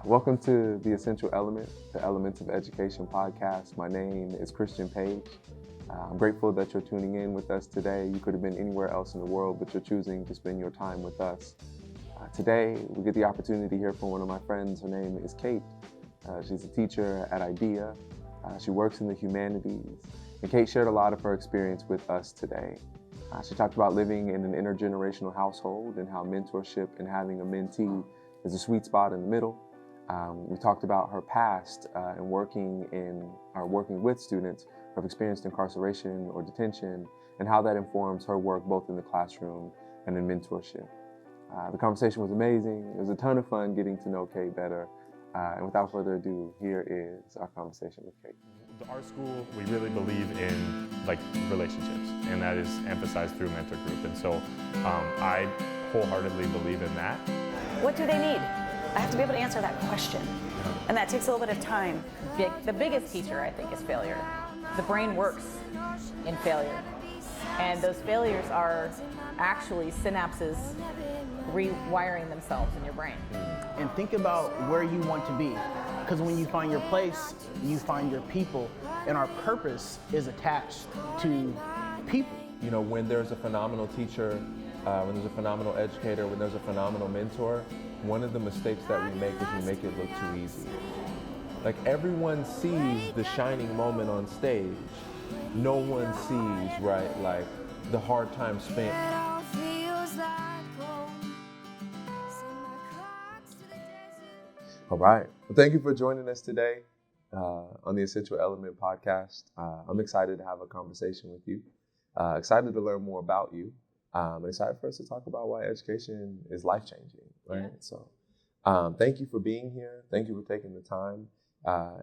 Welcome to The Essential Element, the Elements of Education podcast. My name is Christian Page. I'm grateful that you're tuning in with us today. You could have been anywhere else in the world, but you're choosing to spend your time with us. Today, we get the opportunity to hear from one of my friends. Her name is Kate. She's a teacher at IDEA. She works in the humanities. And Kate shared a lot of her experience with us today. She talked about living in an intergenerational household and how mentorship and having a mentee is a sweet spot in the middle. We talked about her past and working with students who have experienced incarceration or detention and how that informs her work both in the classroom and in mentorship. The conversation was amazing. It was a ton of fun getting to know Kate better. And without further ado, here is our conversation with Kate. Our school, we really believe in relationships, and that is emphasized through mentor group. And so I wholeheartedly believe in that. What do they need? I have to be able to answer that question. And that takes a little bit of time. The biggest teacher, I think, is failure. The brain works in failure. And those failures are actually synapses rewiring themselves in your brain. And think about where you want to be. Because when you find your place, you find your people. And our purpose is attached to people. You know, when there's a phenomenal teacher, when there's a phenomenal educator, when there's a phenomenal mentor, one of the mistakes that we make is we make it look too easy. Like, everyone sees the shining moment on stage. No one sees, right, like the hard time spent. All right. Well, thank you for joining us today on the Essential Element podcast. I'm excited to have a conversation with you. Excited to learn more about you. I'm excited for us to talk about why education is life-changing, right? Yeah. So thank you for being here. Thank you for taking the time.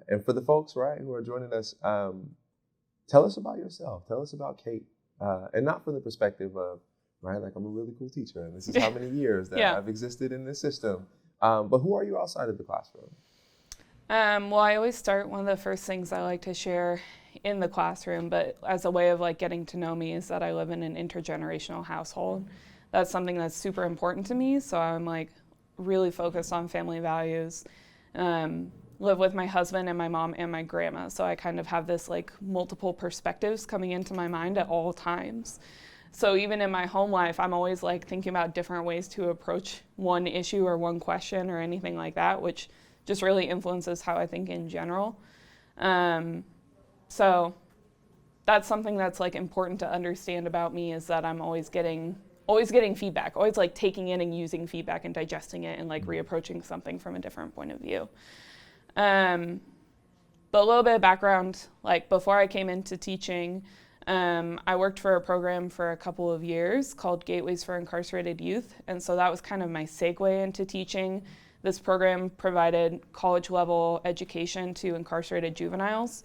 And for the folks, right, who are joining us, tell us about yourself. Tell us about Kate. And not from the perspective of, right, like, I'm a really cool teacher and this is how many years that I've existed in this system. But who are you outside of the classroom? Well, I always start, one of the first things I like to share in the classroom, but as a way of getting to know me, is that I live in an intergenerational household. That's something that's super important to me. So I'm really focused on family values. Live with my husband and my mom and my grandma. So I kind of have this multiple perspectives coming into my mind at all times. So even in my home life, I'm always thinking about different ways to approach one issue or one question or anything like that, which just really influences how I think in general. So that's something that's important to understand about me, is that I'm always getting feedback, always taking in and using feedback and digesting it and reapproaching something from a different point of view. But a little bit of background, before I came into teaching, I worked for a program for a couple of years called Gateways for Incarcerated Youth. And so that was kind of my segue into teaching. This program provided college-level education to incarcerated juveniles.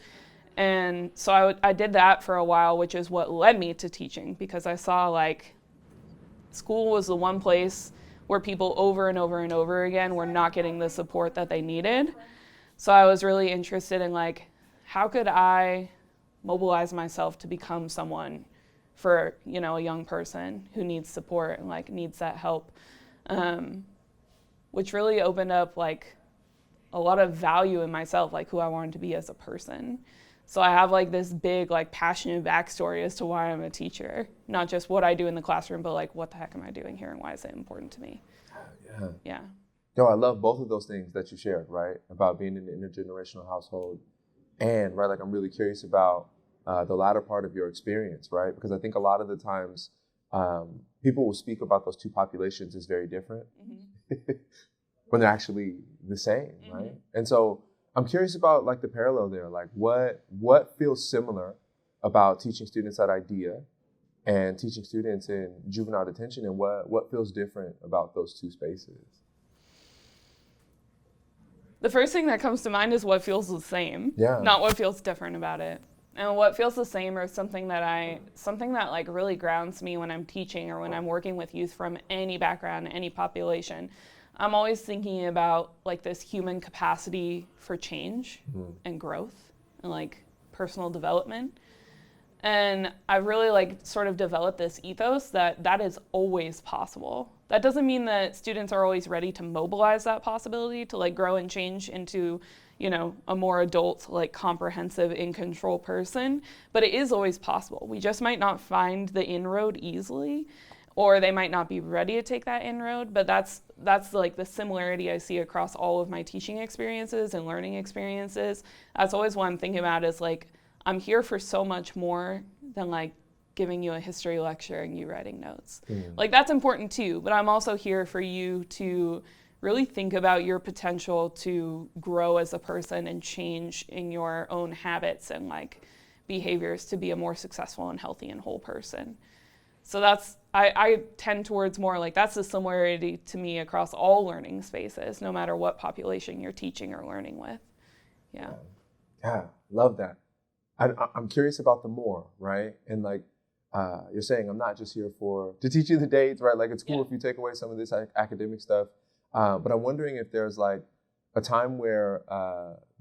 And so I did that for a while, which is what led me to teaching, because I saw school was the one place where people over and over and over again were not getting the support that they needed. So I was really interested in how could I mobilize myself to become someone for, a young person who needs support and needs that help, which really opened up a lot of value in myself, who I wanted to be as a person. So I have this big passionate backstory as to why I'm a teacher, not just what I do in the classroom, but what the heck am I doing here and why is it important to me? Yeah. Yo, I love both of those things that you shared, right? About being in an intergenerational household. And right, I'm really curious about the latter part of your experience, right? Because I think a lot of the times people will speak about those two populations as very different when they're actually the same, right? And so I'm curious about the parallel there. What feels similar about teaching students at IDEA and teaching students in juvenile detention, and what feels different about those two spaces? The first thing that comes to mind is what feels the same, not what feels different about it. And what feels the same, or something that really grounds me when I'm teaching or when I'm working with youth from any background, any population. I'm always thinking about this human capacity for change and growth and personal development. And I've really like sort of developed this ethos that is always possible. That doesn't mean that students are always ready to mobilize that possibility to like grow and change into, you know, a more adult, like comprehensive, in control person, but it is always possible. We just might not find the inroad easily, or they might not be ready to take that inroad, but that's like the similarity I see across all of my teaching experiences and learning experiences. That's always what I'm thinking about is like, I'm here for so much more than like giving you a history lecture and you writing notes. Like that's important too, but I'm also here for you to really think about your potential to grow as a person and change in your own habits and like behaviors to be a more successful and healthy and whole person. So that's, I tend towards more like that's the similarity to me across all learning spaces, no matter what population you're teaching or learning with. Yeah, love that. I'm curious about the more, right? And like you're saying, I'm not just here to teach you the dates, right? Like it's cool if you take away some of this academic stuff, but I'm wondering if there's like a time where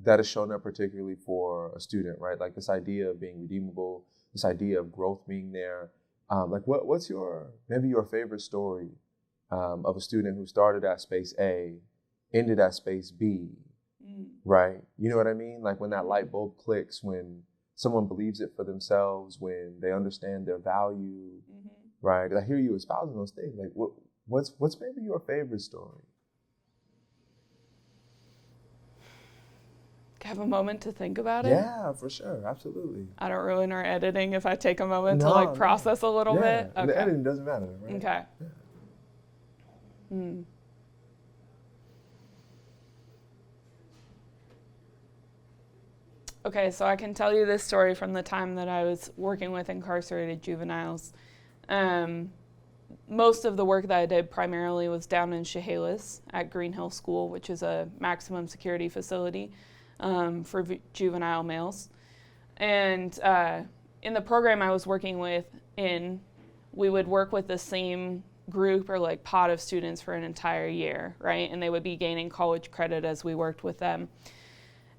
that has shown up particularly for a student, right? Like this idea of being redeemable, this idea of growth being there. Like what's your favorite story of a student who started at space A, ended at space B, right? You know what I mean? Like when that light bulb clicks, when someone believes it for themselves, when they understand their value, right? I hear you espousing those things. Like what's maybe your favorite story? Have a moment to think about it? Yeah, for sure. Absolutely. I don't ruin our editing if I take a moment to like process a little bit. Okay. The editing doesn't matter, right? Okay. Yeah. Okay, so I can tell you this story from the time that I was working with incarcerated juveniles. Most of the work that I did primarily was down in Chehalis at Green Hill School, which is a maximum security facility for juvenile males. And in the program I was working with, we would work with the same group or like pod of students for an entire year, right? And they would be gaining college credit as we worked with them.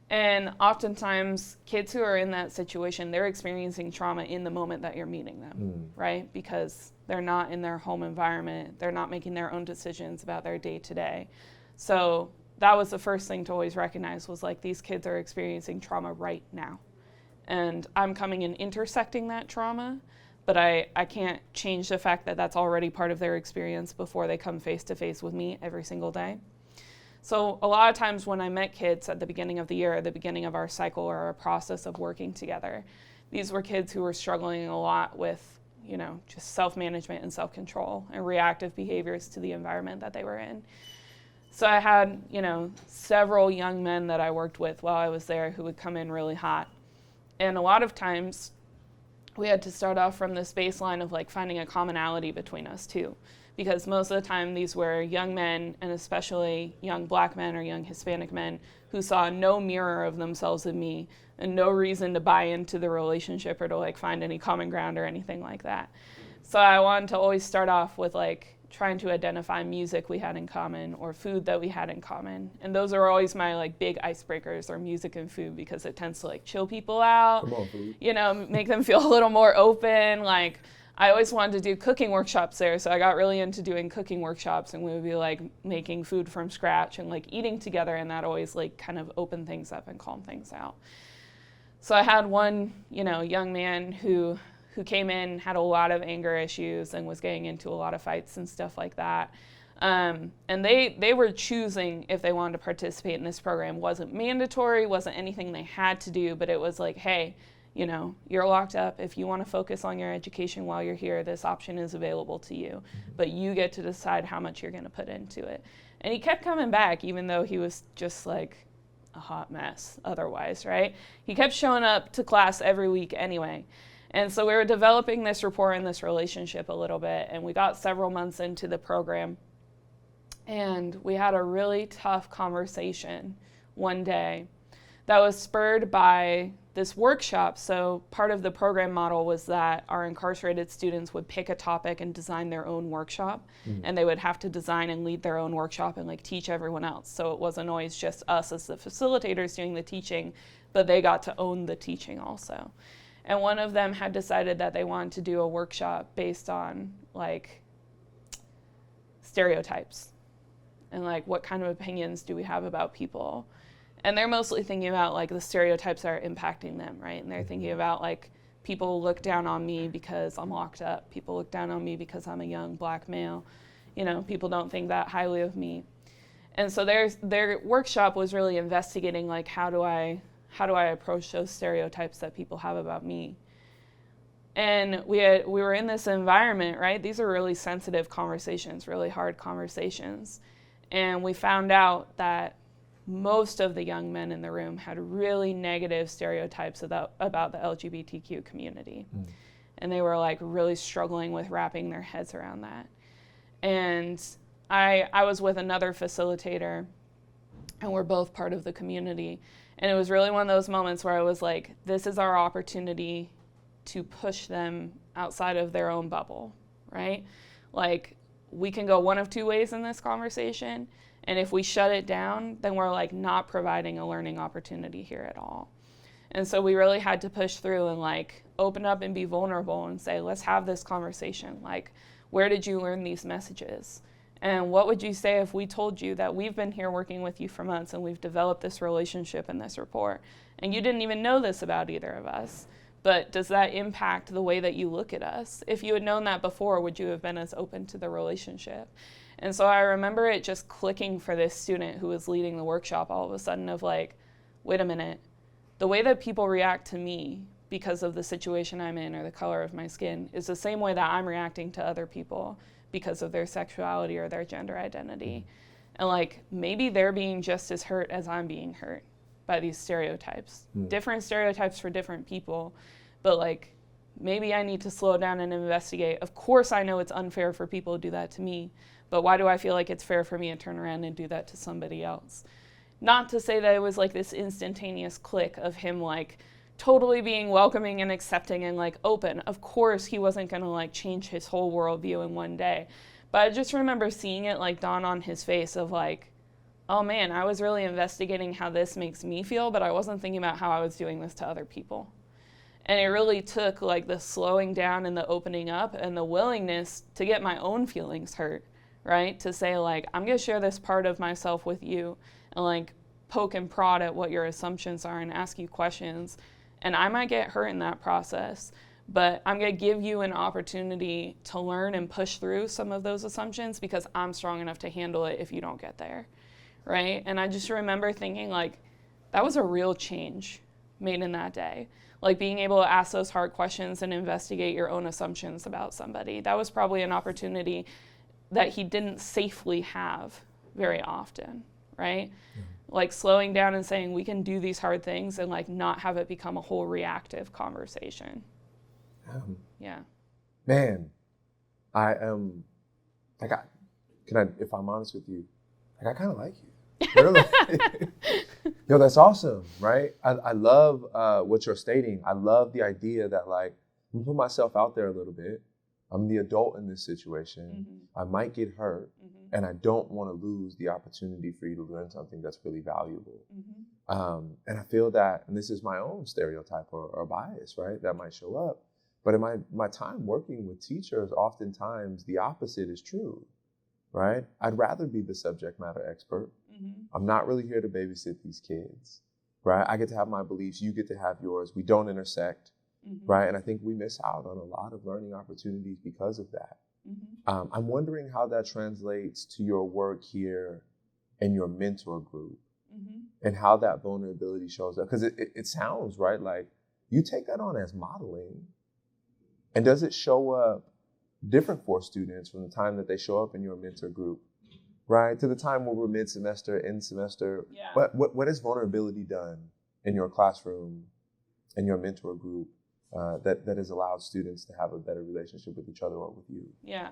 And oftentimes, kids who are in that situation, they're experiencing trauma in the moment that you're meeting them, right? Because they're not in their home environment. They're not making their own decisions about their day-to-day. So that was the first thing to always recognize was like these kids are experiencing trauma right now. And I'm coming and intersecting that trauma, but I can't change the fact that that's already part of their experience before they come face-to-face with me every single day. So a lot of times when I met kids at the beginning of the year, at the beginning of our cycle or our process of working together, these were kids who were struggling a lot with, you know, just self-management and self-control and reactive behaviors to the environment that they were in. So I had, you know, several young men that I worked with while I was there who would come in really hot. And a lot of times we had to start off from this baseline of like finding a commonality between us too. Because most of the time these were young men, and especially young Black men or young Hispanic men, who saw no mirror of themselves in me and no reason to buy into the relationship or to like find any common ground or anything like that. So I wanted to always start off with like trying to identify music we had in common or food that we had in common. And those are always my like big icebreakers, or music and food, because it tends to like chill people out, Come on, food. you know, make them feel a little more open. Like I always wanted to do cooking workshops there, so I got really into doing cooking workshops, and we would be like making food from scratch and like eating together, and that always like kind of opened things up and calmed things out. So I had one, you know, young man who came in, had a lot of anger issues and was getting into a lot of fights and stuff like that. And they were choosing if they wanted to participate in this program. It wasn't mandatory, wasn't anything they had to do, but it was like, hey, you know, you're locked up. If you want to focus on your education while you're here, this option is available to you. But you get to decide how much you're going to put into it. And he kept coming back, even though he was just like a hot mess otherwise, right? He kept showing up to class every week anyway. And so we were developing this rapport and this relationship a little bit. And we got several months into the program. And we had a really tough conversation one day that was spurred by this workshop. So part of the program model was that our incarcerated students would pick a topic and design their own workshop, and they would have to design and lead their own workshop and like teach everyone else. So it wasn't always just us as the facilitators doing the teaching, but they got to own the teaching also. And one of them had decided that they wanted to do a workshop based on like stereotypes and like what kind of opinions do we have about people. And they're mostly thinking about like the stereotypes that are impacting them, right? And they're thinking about like, people look down on me because I'm locked up. People look down on me because I'm a young black male. You know, people don't think that highly of me. And so their workshop was really investigating like, how do I approach those stereotypes that people have about me? And we were in this environment, right? These are really sensitive conversations, really hard conversations. And we found out that most of the young men in the room had really negative stereotypes about the LGBTQ community. And they were like really struggling with wrapping their heads around that. And I was with another facilitator, and we're both part of the community. And it was really one of those moments where I was like, this is our opportunity to push them outside of their own bubble, right? Like, we can go one of two ways in this conversation. And if we shut it down, then we're like not providing a learning opportunity here at all. And so we really had to push through and like open up and be vulnerable and say, let's have this conversation. Like, where did you learn these messages? And what would you say if we told you that we've been here working with you for months and we've developed this relationship and this rapport, and you didn't even know this about either of us? But does that impact the way that you look at us? If you had known that before, would you have been as open to the relationship? And so I remember it just clicking for this student who was leading the workshop all of a sudden of like, wait a minute, the way that people react to me because of the situation I'm in or the color of my skin is the same way that I'm reacting to other people because of their sexuality or their gender identity. And like, maybe they're being just as hurt as I'm being hurt by these stereotypes. Different stereotypes for different people, but like, maybe I need to slow down and investigate. Of course I know it's unfair for people to do that to me, but why do I feel like it's fair for me to turn around and do that to somebody else? Not to say that it was like this instantaneous click of him like totally being welcoming and accepting and like open. Of course he wasn't gonna like change his whole worldview in one day. But I just remember seeing it like dawn on his face of like, oh man, I was really investigating how this makes me feel, but I wasn't thinking about how I was doing this to other people. And it really took like the slowing down and the opening up and the willingness to get my own feelings hurt, right? To say like, I'm gonna share this part of myself with you and like poke and prod at what your assumptions are and ask you questions. And I might get hurt in that process, but I'm gonna give you an opportunity to learn and push through some of those assumptions because I'm strong enough to handle it if you don't get there, right? And I just remember thinking like, that was a real change made in that day. Like being able to ask those hard questions and investigate your own assumptions about somebody. That was probably an opportunity that he didn't safely have very often, right? Like slowing down and saying we can do these hard things and like not have it become a whole reactive conversation. Yeah. Man, I am, like, if I'm honest with you, like I kind of like you. Really? Yo, that's awesome, right? I love what you're stating. I love the idea that like, I'm gonna put myself out there a little bit. I'm the adult in this situation. I might get hurt, and I don't want to lose the opportunity for you to learn something that's really valuable. And I feel that, and this is my own stereotype or bias, right, that might show up. But in my time working with teachers, oftentimes the opposite is true, right? I'd rather be the subject matter expert. I'm not really here to babysit these kids, right? I get to have my beliefs, you get to have yours. We don't intersect, right? And I think we miss out on a lot of learning opportunities because of that. I'm wondering how that translates to your work here in your mentor group and how that vulnerability shows up. Because it sounds, right, like you take that on as modeling. And does it show up different for students from the time that they show up in your mentor group, right, to the time where we're mid-semester, end semester? Yeah. What has vulnerability done in your classroom, in your mentor group, that has allowed students to have a better relationship with each other or with you? Yeah.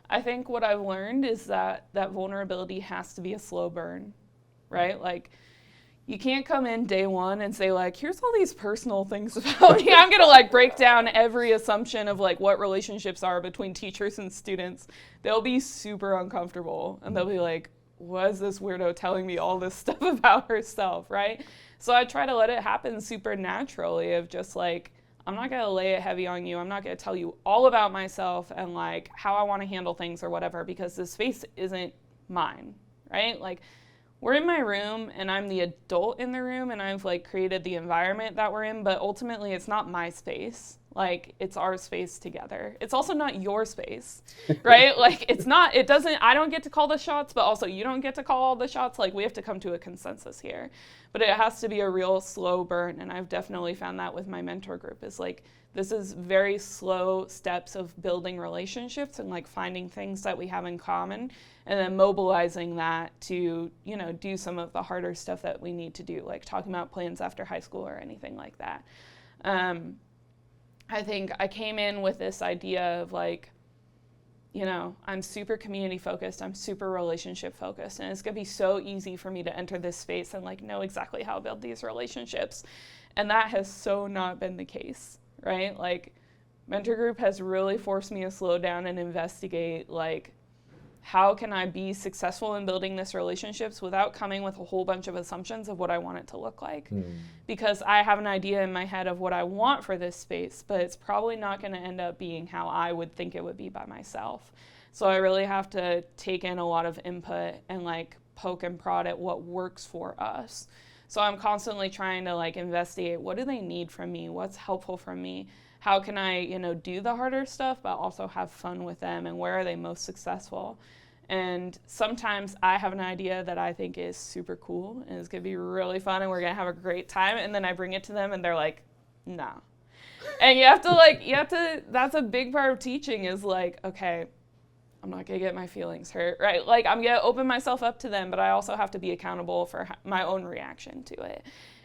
I think what I've learned is that vulnerability has to be a slow burn, right? Like, you can't come in day one and say like, here's all these personal things about me. I'm gonna like break down every assumption of like what relationships are between teachers and students. They'll be super uncomfortable and they'll be like, what is this weirdo telling me all this stuff about herself, right? So I try to let it happen super naturally of just like, I'm not going to lay it heavy on you. I'm not going to tell you all about myself and like how I want to handle things or whatever, because this space isn't mine, right? Like, we're in my room and I'm the adult in the room and I've like created the environment that we're in, but ultimately it's not my space. Like, it's our space together. It's also not your space, right? Like, I don't get to call the shots, but also you don't get to call all the shots. Like, we have to come to a consensus here. But it has to be a real slow burn, and I've definitely found that with my mentor group, is like, this is very slow steps of building relationships and like finding things that we have in common and then mobilizing that to, you know, do some of the harder stuff that we need to do, like talking about plans after high school or anything like that. I think I came in with this idea of like, you know, I'm super community focused, I'm super relationship focused, and it's gonna be so easy for me to enter this space and like know exactly how to build these relationships. And that has so not been the case, right? Like, mentor group has really forced me to slow down and investigate, like, how can I be successful in building this relationships without coming with a whole bunch of assumptions of what I want it to look like? Because I have an idea in my head of what I want for this space, but it's probably not going to end up being how I would think it would be by myself. So I really have to take in a lot of input and like poke and prod at what works for us. So I'm constantly trying to like investigate, what do they need from me? What's helpful from me? How can I, you know, do the harder stuff, but also have fun with them, and where are they most successful? And sometimes I have an idea that I think is super cool and it's gonna be really fun and we're gonna have a great time, and then I bring it to them and they're like, nah. And you have to, that's a big part of teaching, is like, okay, I'm not gonna get my feelings hurt, right? Like, I'm gonna open myself up to them, but I also have to be accountable for my own reaction to it.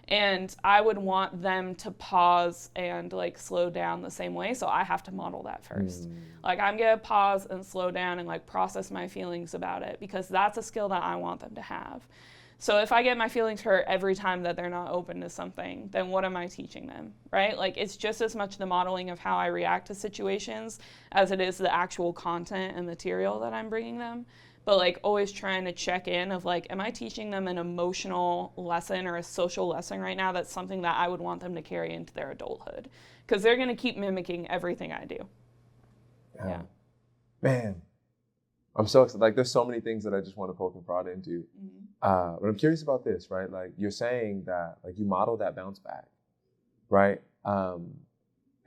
And I would want them to pause and like slow down the same way, so I have to model that first. Like, I'm gonna pause and slow down and like process my feelings about it, because that's a skill that I want them to have. So if I get my feelings hurt every time that they're not open to something, then what am I teaching them, right? Like, it's just as much the modeling of how I react to situations as it is the actual content and material that I'm bringing them. But like, always trying to check in of like, am I teaching them an emotional lesson or a social lesson right now that's something that I would want them to carry into their adulthood? Because they're gonna keep mimicking everything I do. Yeah. Man, I'm so excited. Like, there's so many things that I just want to poke and prod into. But I'm curious about this, right? Like, you're saying that like you model that bounce back, right?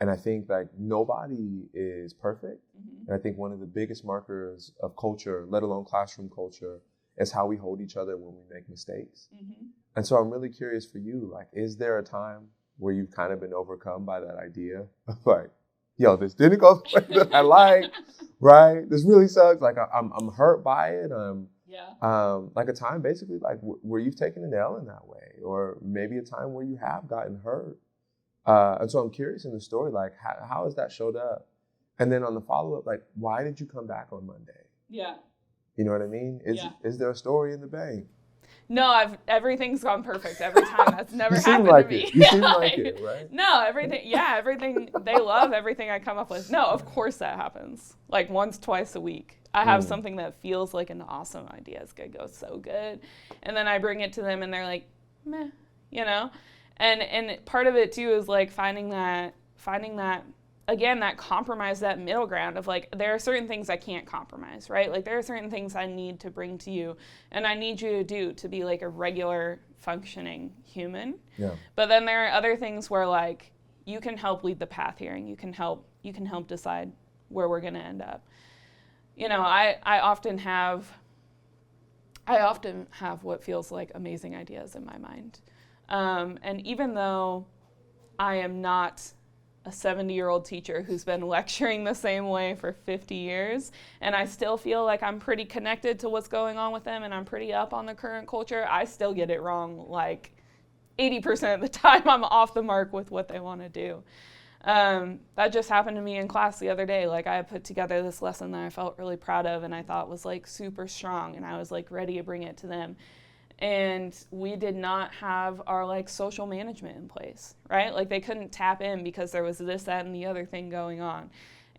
And I think like nobody is perfect. And I think one of the biggest markers of culture, let alone classroom culture, is how we hold each other when we make mistakes. And so I'm really curious for you, like, is there a time where you've kind of been overcome by that idea of like, yo, this didn't go the way that I like, right? This really sucks. Like, I'm hurt by it. Like a time basically like where you've taken an L in that way, or maybe a time where you have gotten hurt. And so I'm curious in the story, like, how has that showed up? And then on the follow-up, like, why did you come back on Monday? Yeah. You know what I mean? Is there a story in the bank? No, everything's gone perfect every time. That's never happened like to me. You seem like it, right? No, everything, they love everything I come up with. No, of course that happens. Like, once, twice a week. I have something that feels like an awesome idea. It's gonna go so good. And then I bring it to them and they're like, meh, you know? And part of it too is like finding that, again, that compromise, that middle ground of like, there are certain things I can't compromise, right? Like, there are certain things I need to bring to you and I need you to do to be like a regular functioning human. Yeah. But then there are other things where like, you can help lead the path here and you can help decide where we're gonna end up. You know, I often have what feels like amazing ideas in my mind. And even though I am not a 70-year-old teacher who's been lecturing the same way for 50 years, and I still feel like I'm pretty connected to what's going on with them and I'm pretty up on the current culture, I still get it wrong like 80% of the time. I'm off the mark with what they want to do. That just happened to me in class the other day. Like, I put together this lesson that I felt really proud of and I thought was like super strong, and I was like ready to bring it to them. And we did not have our like social management in place, right? Like, they couldn't tap in because there was this, that, and the other thing going on.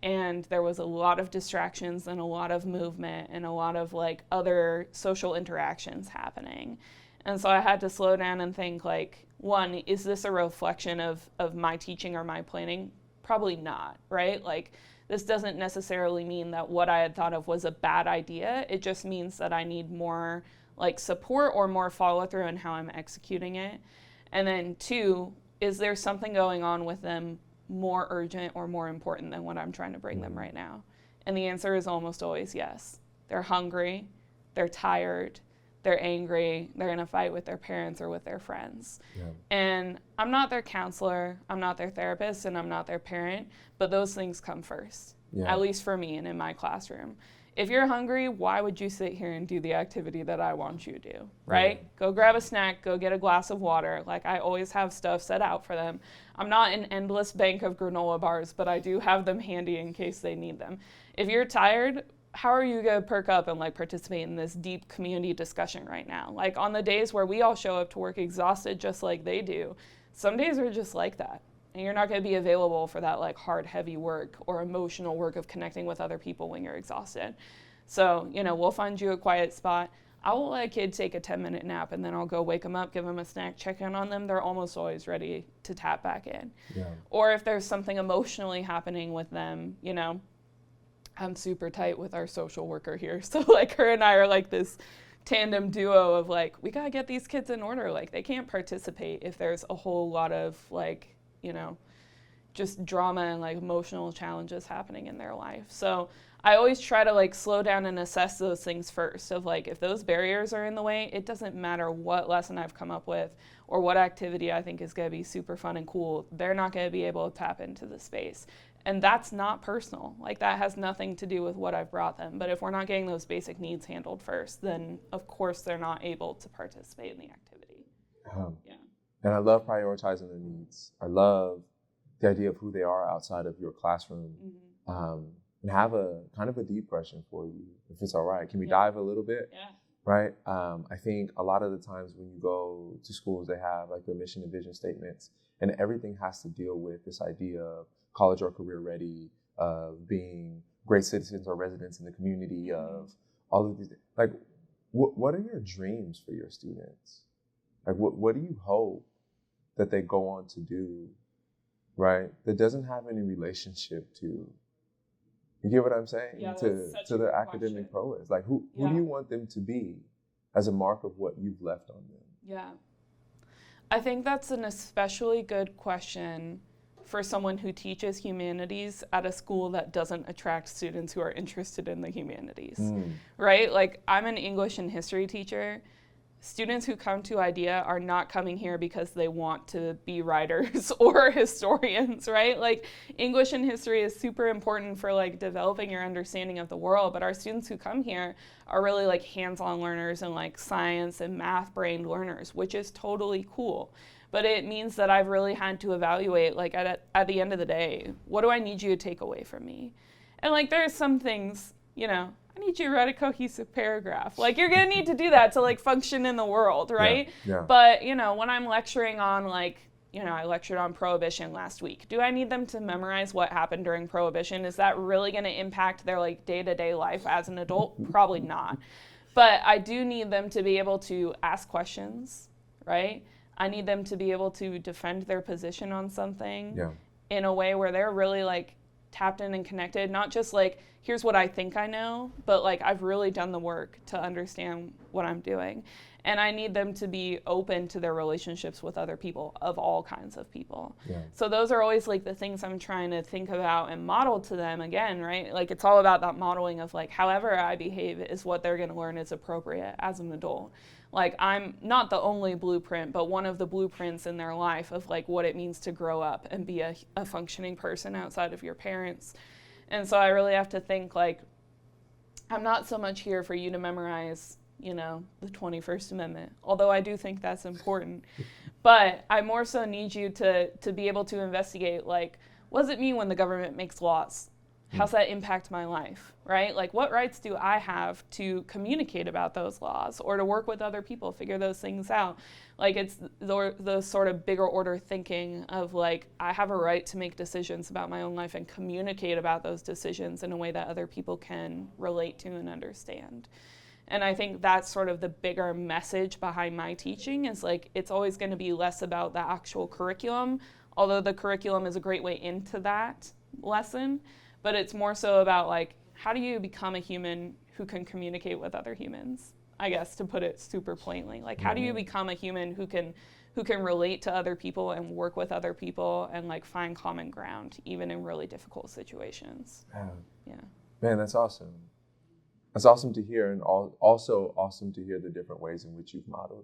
And there was a lot of distractions and a lot of movement and a lot of like other social interactions happening. And so I had to slow down and think like, one, is this a reflection of my teaching or my planning? Probably not, right? Like, this doesn't necessarily mean that what I had thought of was a bad idea. It just means that I need more like support or more follow through in how I'm executing it. And then two, is there something going on with them more urgent or more important than what I'm trying to bring them right now? And the answer is almost always yes. They're hungry, they're tired, they're angry, they're in a fight with their parents or with their friends. Yeah. And I'm not their counselor, I'm not their therapist, and I'm not their parent, but those things come first, at least for me and in my classroom. If you're hungry, why would you sit here and do the activity that I want you to do, right? Yeah. Go grab a snack, go get a glass of water. Like, I always have stuff set out for them. I'm not an endless bank of granola bars, but I do have them handy in case they need them. If you're tired, how are you gonna perk up and like participate in this deep community discussion right now? Like, on the days where we all show up to work exhausted just like they do, some days are just like that. And you're not gonna be available for that like hard, heavy work or emotional work of connecting with other people when you're exhausted. So, we'll find you a quiet spot. I will let a kid take a 10-minute nap, and then I'll go wake them up, give them a snack, check in on them. They're almost always ready to tap back in. Yeah. Or if there's something emotionally happening with them, I'm super tight with our social worker here. So like, her and I are like this tandem duo of like, we gotta get these kids in order. Like, they can't participate if there's a whole lot of like, just drama and like emotional challenges happening in their life. So I always try to like slow down and assess those things first of like, if those barriers are in the way, it doesn't matter what lesson I've come up with or what activity I think is gonna be super fun and cool, they're not gonna be able to tap into the space. And that's not personal. Like, that has nothing to do with what I've brought them. But if we're not getting those basic needs handled first, then of course they're not able to participate in the activity. Yeah. And I love prioritizing their needs. I love the idea of who they are outside of your classroom. Mm-hmm. And have a kind of a deep question for you, if it's all right. Can we dive a little bit? Yeah. Right? I think a lot of the times when you go to schools, they have like their mission and vision statements, and everything has to deal with this idea of college or career ready, of being great citizens or residents in the community, mm-hmm. of all of these. Like, what are your dreams for your students? Like, what do you hope that they go on to do, right? That doesn't have any relationship to, you get what I'm saying? Yeah, to their academic prowess. Like, who do you want them to be as a mark of what you've left on them? Yeah. I think that's an especially good question for someone who teaches humanities at a school that doesn't attract students who are interested in the humanities, right? Like, I'm an English and history teacher. Students who come to IDEA are not coming here because they want to be writers or historians, right? Like, English and history is super important for like developing your understanding of the world, but our students who come here are really like hands-on learners and like science and math-brained learners, which is totally cool. But it means that I've really had to evaluate, like, at the end of the day, what do I need you to take away from me? And like, there's some things, I need you to write a cohesive paragraph. Like, you're gonna need to do that to like function in the world, right? Yeah. But, when I'm lecturing on like, I lectured on Prohibition last week. Do I need them to memorize what happened during Prohibition? Is that really gonna impact their like day-to-day life as an adult? Probably not. But I do need them to be able to ask questions, right? I need them to be able to defend their position on something in a way where they're really like tapped in and connected, not just like, here's what I think I know, but like, I've really done the work to understand what I'm doing. And I need them to be open to their relationships with other people, of all kinds of people. Yeah. So those are always like the things I'm trying to think about and model to them again, right? Like, it's all about that modeling of like, however I behave is what they're gonna learn is appropriate as an adult. Like, I'm not the only blueprint, but one of the blueprints in their life of like what it means to grow up and be a functioning person outside of your parents. And so I really have to think like, I'm not so much here for you to memorize, the 21st Amendment, although I do think that's important. But I more so need you to be able to investigate, like, what does it mean when the government makes laws? How's that impact my life, right? Like, what rights do I have to communicate about those laws or to work with other people, figure those things out? Like, it's the sort of bigger order thinking of like, I have a right to make decisions about my own life and communicate about those decisions in a way that other people can relate to and understand. And I think that's sort of the bigger message behind my teaching is like, it's always going to be less about the actual curriculum, although the curriculum is a great way into that lesson, but it's more so about like, how do you become a human who can communicate with other humans? I guess, to put it super plainly, like how do you become a human who can relate to other people and work with other people and like find common ground even in really difficult situations? Yeah. Man, that's awesome. That's awesome to hear, and also awesome to hear the different ways in which you've modeled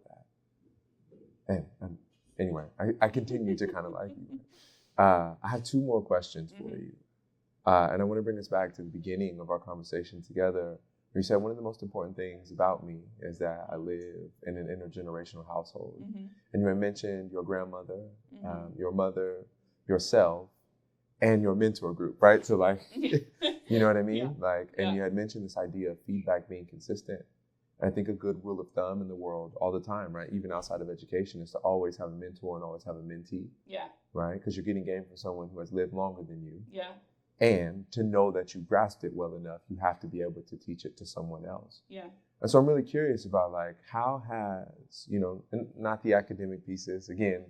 that. And anyway, I continue to kind of like you. I have two more questions for you. And I want to bring us back to the beginning of our conversation together. You said one of the most important things about me is that I live in an intergenerational household. And you had mentioned your grandmother, your mother, yourself, and your mentor group, right? So like, you know what I mean? And you had mentioned this idea of feedback being consistent. And I think a good rule of thumb in the world all the time, right? Even outside of education, is to always have a mentor and always have a mentee. Yeah. Right? Because you're getting game from someone who has lived longer than you. Yeah. And to know that you grasped it well enough, you have to be able to teach it to someone else. Yeah. And so I'm really curious about like, how has, and not the academic pieces, again,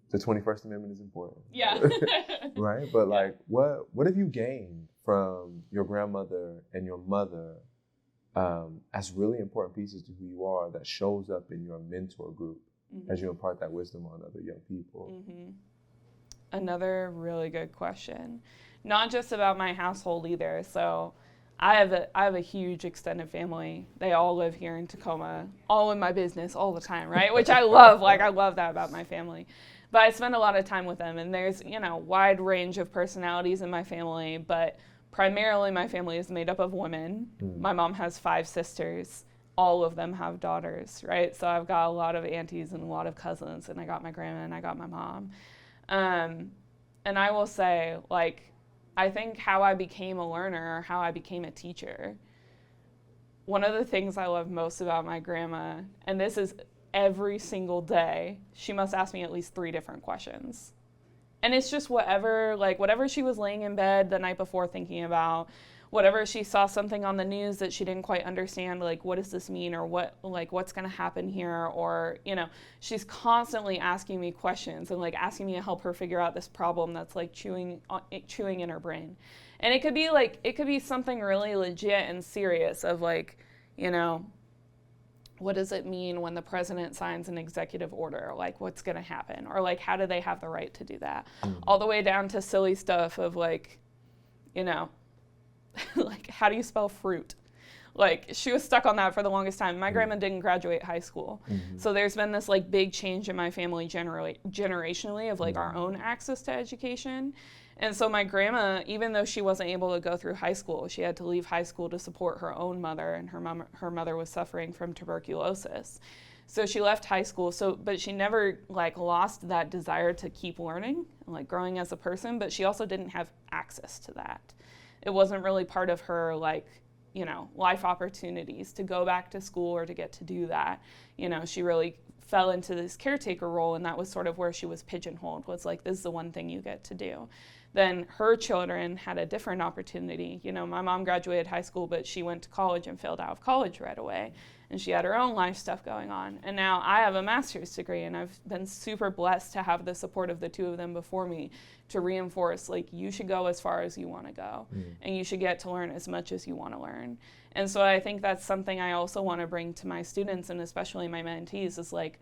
the 21st Amendment is important. Yeah. Right? But like, what have you gained from your grandmother and your mother as really important pieces to who you are that shows up in your mentor group as you impart that wisdom on other young people? Another really good question. Not just about my household either. So I have a huge extended family. They all live here in Tacoma, all in my business all the time, right? Which I love. Like, I love that about my family. But I spend a lot of time with them, and there's, wide range of personalities in my family, but primarily my family is made up of women. My mom has 5 sisters. All of them have daughters, right? So I've got a lot of aunties and a lot of cousins, and I got my grandma and I got my mom. And I will say, like, I think how I became a learner, or how I became a teacher, one of the things I love most about my grandma, and this is every single day, she must ask me at least 3 different questions. And it's just whatever she was laying in bed the night before thinking about, whatever she saw something on the news that she didn't quite understand, like, what does this mean, or what's going to happen here, or, she's constantly asking me questions and like asking me to help her figure out this problem that's like chewing in her brain. And it could be something really legit and serious of like, what does it mean when the president signs an executive order? Like, what's going to happen? Or like, how do they have the right to do that? All the way down to silly stuff of like, like, how do you spell fruit? Like, she was stuck on that for the longest time. My grandma didn't graduate high school. So there's been this like big change in my family generationally of like our own access to education. And so my grandma, even though she wasn't able to go through high school, she had to leave high school to support her own mother, and her mother was suffering from tuberculosis. So she left high school, but she never like lost that desire to keep learning and like growing as a person, but she also didn't have access to that. It wasn't really part of her like, life opportunities to go back to school or to get to do that. She really fell into this caretaker role, and that was sort of where she was pigeonholed, was like, this is the one thing you get to do. Then her children had a different opportunity. My mom graduated high school, but she went to college and failed out of college right away. And she had her own life stuff going on. And now I have a master's degree, and I've been super blessed to have the support of the 2 of them before me to reinforce, like, you should go as far as you want to go, and you should get to learn as much as you want to learn. And so I think that's something I also want to bring to my students, and especially my mentees, is like,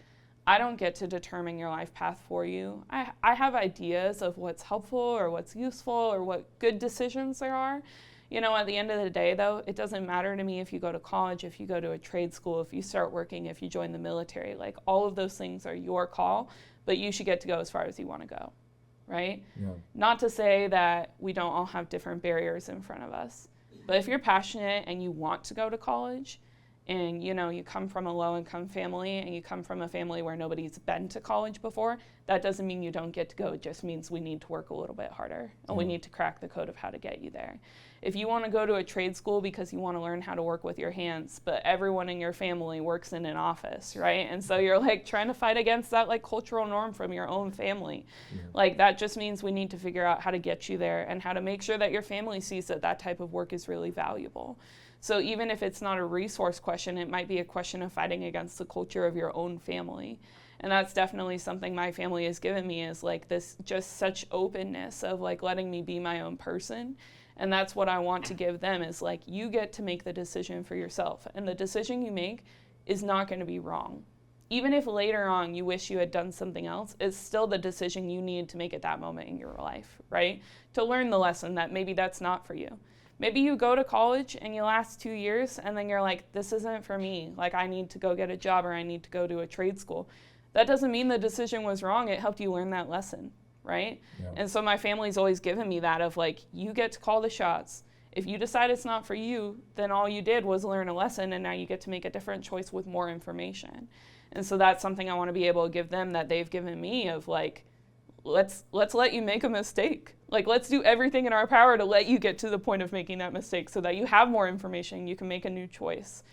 I don't get to determine your life path for you. I have ideas of what's helpful or what's useful or what good decisions there are. At the end of the day, though, it doesn't matter to me if you go to college, if you go to a trade school, if you start working, if you join the military. Like, all of those things are your call, but you should get to go as far as you want to go, right? Yeah. Not to say that we don't all have different barriers in front of us, but if you're passionate and you want to go to college, and you come from a low-income family, and you come from a family where nobody's been to college before, that doesn't mean you don't get to go. It just means we need to work a little bit harder, and we need to crack the code of how to get you there. If you want to go to a trade school because you want to learn how to work with your hands, but everyone in your family works in an office, right? And so you're like trying to fight against that like cultural norm from your own family. Like, that just means we need to figure out how to get you there and how to make sure that your family sees that type of work is really valuable. So even if it's not a resource question, it might be a question of fighting against the culture of your own family. And that's definitely something my family has given me, is like this just such openness of like letting me be my own person. And that's what I want to give them, is like, you get to make the decision for yourself. And the decision you make is not going to be wrong. Even if later on you wish you had done something else, it's still the decision you need to make at that moment in your life, right? To learn the lesson that maybe that's not for you. Maybe you go to college and you last 2 years and then you're like, this isn't for me. Like, I need to go get a job, or I need to go to a trade school. That doesn't mean the decision was wrong. It helped you learn that lesson, right? Yeah. And so my family's always given me that of like, you get to call the shots. If you decide it's not for you, then all you did was learn a lesson, and now you get to make a different choice with more information. And so that's something I want to be able to give them that they've given me, of like, let's let you make a mistake. Like, let's do everything in our power to let you get to the point of making that mistake so that you have more information, you can make a new choice.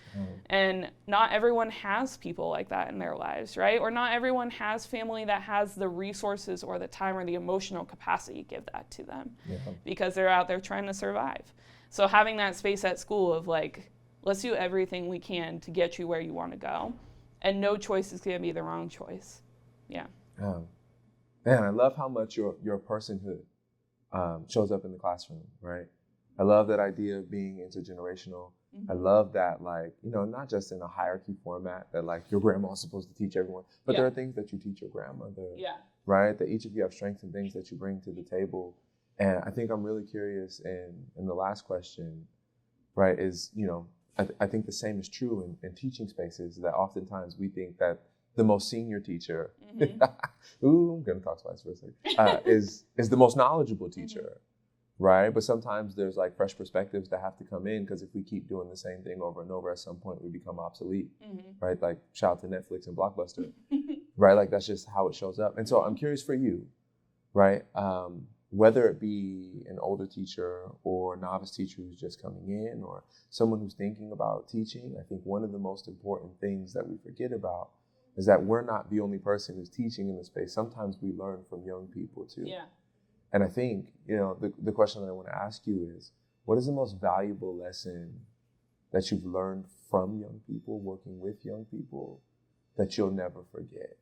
And not everyone has people like that in their lives, right? Or not everyone has family that has the resources or the time or the emotional capacity to give that to them, because they're out there trying to survive. So having that space at school of like, let's do everything we can to get you where you want to go. And no choice is going to be the wrong choice. Yeah. Man, I love how much your personhood shows up in the classroom, right? I love that idea of being intergenerational. I love that, like, you know, not just in a hierarchy format that like your grandma's supposed to teach everyone, but there are things that you teach your grandmother, right? That each of you have strengths and things that you bring to the table. And I think I'm really curious, in the last question, right, is, you know, I think the same is true in teaching spaces, that oftentimes we think that the most senior teacher, ooh, I'm gonna talk twice for a second, is the most knowledgeable teacher, right? But sometimes there's like fresh perspectives that have to come in, because if we keep doing the same thing over and over, at some point we become obsolete, right? Like, shout out to Netflix and Blockbuster, right? Like, that's just how it shows up. And so I'm curious for you, right? Whether it be an older teacher or a novice teacher who's just coming in, or someone who's thinking about teaching, I think one of the most important things that we forget about is that we're not the only person who's teaching in the space. Sometimes we learn from young people too. Yeah. And I think, you know, the question that I want to ask you is, what is the most valuable lesson that you've learned from young people, working with young people, that you'll never forget?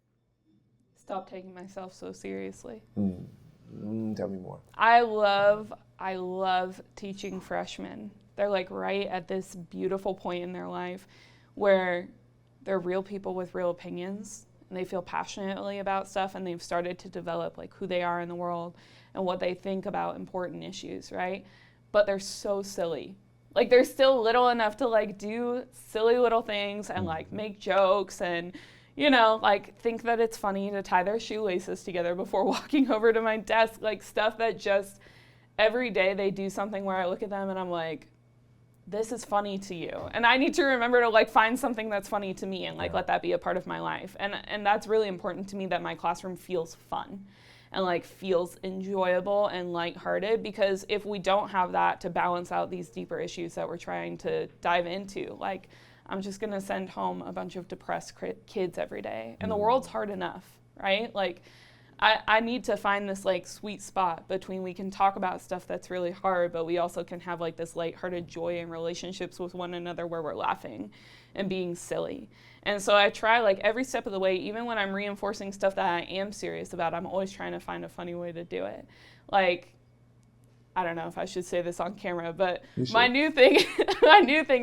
Stop taking myself so seriously. Tell me more. I love teaching freshmen. They're like right at this beautiful point in their life where they're real people with real opinions, and they feel passionately about stuff, and they've started to develop like who they are in the world and what they think about important issues, right? But they're so silly. Like, they're still little enough to like do silly little things and like make jokes and, you know, like think that it's funny to tie their shoelaces together before walking over to my desk, like stuff that just every day they do something where I look at them and I'm like, this is funny to you. And I need to remember to like find something that's funny to me and like let that be a part of my life. And that's really important to me, that my classroom feels fun and like feels enjoyable and lighthearted, because if we don't have that to balance out these deeper issues that we're trying to dive into, like, I'm just gonna send home a bunch of depressed kids every day. And the world's hard enough, right? Like, I need to find this like sweet spot between we can talk about stuff that's really hard, but we also can have like this lighthearted joy in relationships with one another where we're laughing and being silly. And so I try like every step of the way, even when I'm reinforcing stuff that I am serious about, I'm always trying to find a funny way to do it. Like, I don't know if I should say this on camera, but my new thing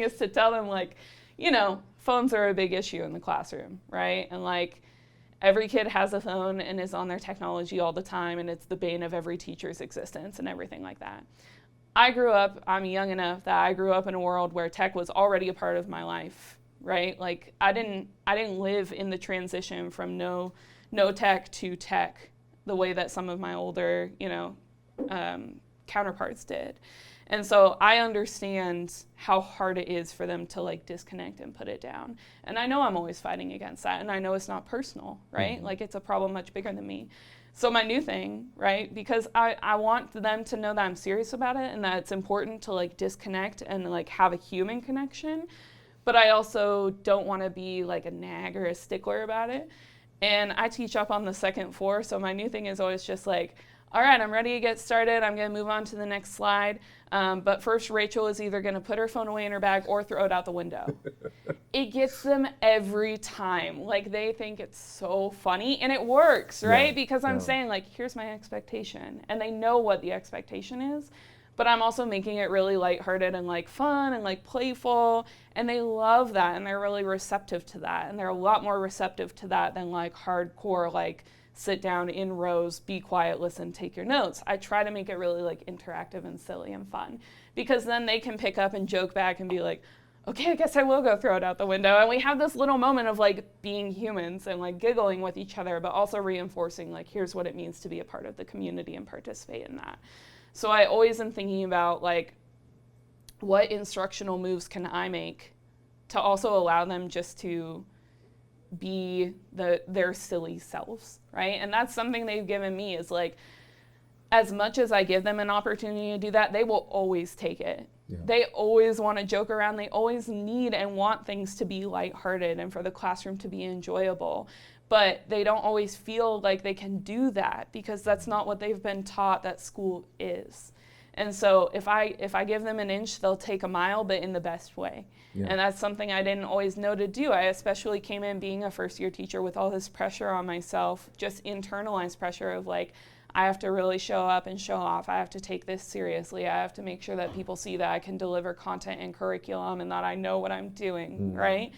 is to tell them, like, you know, phones are a big issue in the classroom, right? And like, every kid has a phone and is on their technology all the time, and it's the bane of every teacher's existence and everything like that. I'm young enough that I grew up in a world where tech was already a part of my life, right? Like, I didn't live in the transition from no tech to tech the way that some of my older, you know, counterparts did. And so I understand how hard it is for them to like disconnect and put it down. And I know I'm always fighting against that, and I know it's not personal, right? Like, it's a problem much bigger than me. So my new thing, right, because I want them to know that I'm serious about it and that it's important to like disconnect and like have a human connection, but I also don't want to be like a nag or a stickler about it. And I teach up on the second floor, so my new thing is always just like, all right, I'm ready to get started. I'm going to move on to the next slide. But first, Rachel is either going to put her phone away in her bag or throw it out the window. It gets them every time. Like, they think it's so funny, and it works, right? Yeah, Because I'm saying, like, here's my expectation. And they know what the expectation is. But I'm also making it really lighthearted and, like, fun and, like, playful. And they love that, and they're really receptive to that. And they're a lot more receptive to that than, like, hardcore, like, sit down in rows, be quiet, listen, take your notes. I try to make it really like interactive and silly and fun, because then they can pick up and joke back and be like, okay, I guess I will go throw it out the window. And we have this little moment of like being humans and like giggling with each other, but also reinforcing like, here's what it means to be a part of the community and participate in that. So I always am thinking about like, what instructional moves can I make to also allow them just to be their silly selves, right? And that's something they've given me, is like, as much as I give them an opportunity to do that, they will always take it. Yeah. They always want to joke around. They always need and want things to be lighthearted and for the classroom to be enjoyable. But they don't always feel like they can do that, because that's not what they've been taught that school is. And so if I give them an inch, they'll take a mile, but in the best way. Yeah. And that's something I didn't always know to do. I especially came in being a first-year teacher with all this pressure on myself, just internalized pressure of like, I have to really show up and show off. I have to take this seriously. I have to make sure that people see that I can deliver content and curriculum and that I know what I'm doing, right?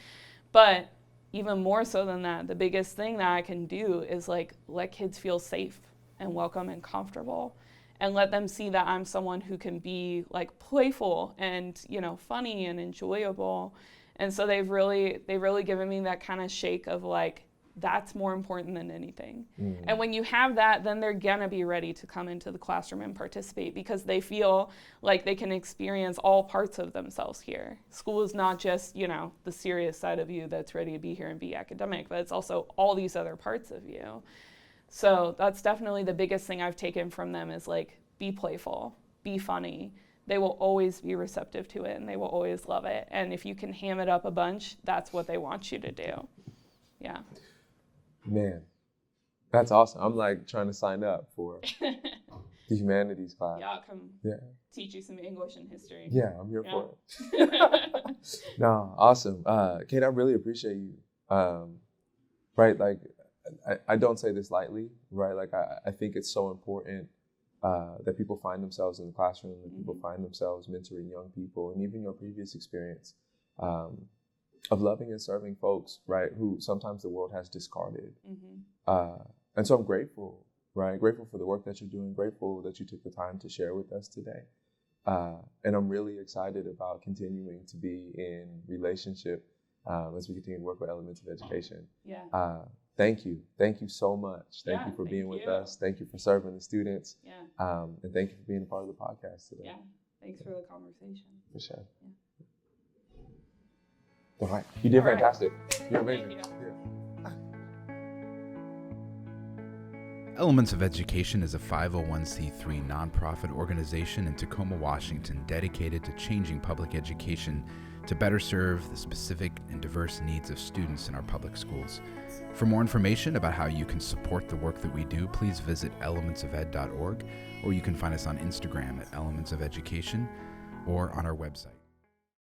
But even more so than that, the biggest thing that I can do is like let kids feel safe and welcome and comfortable, and let them see that I'm someone who can be like playful and, you know, funny and enjoyable. And so they've really given me that kind of shake of like, that's more important than anything. And when you have that, then they're gonna be ready to come into the classroom and participate, because they feel like they can experience all parts of themselves here. School is not just, you know, the serious side of you that's ready to be here and be academic, but it's also all these other parts of you. So that's definitely the biggest thing I've taken from them, is like, be playful, be funny. They will always be receptive to it, and they will always love it. And if you can ham it up a bunch, that's what they want you to do. Yeah. Man, that's awesome. I'm like trying to sign up for the humanities class. Yeah, I'll come teach you some English and history. Yeah, I'm here for it. No, awesome. Kate, I really appreciate you. Right, like, I don't say this lightly, right? Like, I think it's so important that people find themselves in the classroom, that people find themselves mentoring young people, and even your previous experience of loving and serving folks, right, who sometimes the world has discarded. And so I'm grateful, right? Grateful for the work that you're doing, grateful that you took the time to share with us today. And I'm really excited about continuing to be in relationship as we continue to work with elements of education. Yeah. Thank you. Thank you so much. Thank you for being with us. Thank you for serving the students. Yeah. And thank you for being a part of the podcast today. Yeah. Thanks for the conversation. For sure. Yeah. All right. You did fantastic. You're amazing. Thank you. Elements of Education is a 501c3 nonprofit organization in Tacoma, Washington, dedicated to changing public education to better serve the specific and diverse needs of students in our public schools. For more information about how you can support the work that we do, please visit elementsofed.org, or you can find us on Instagram at Elements of Education, or on our website.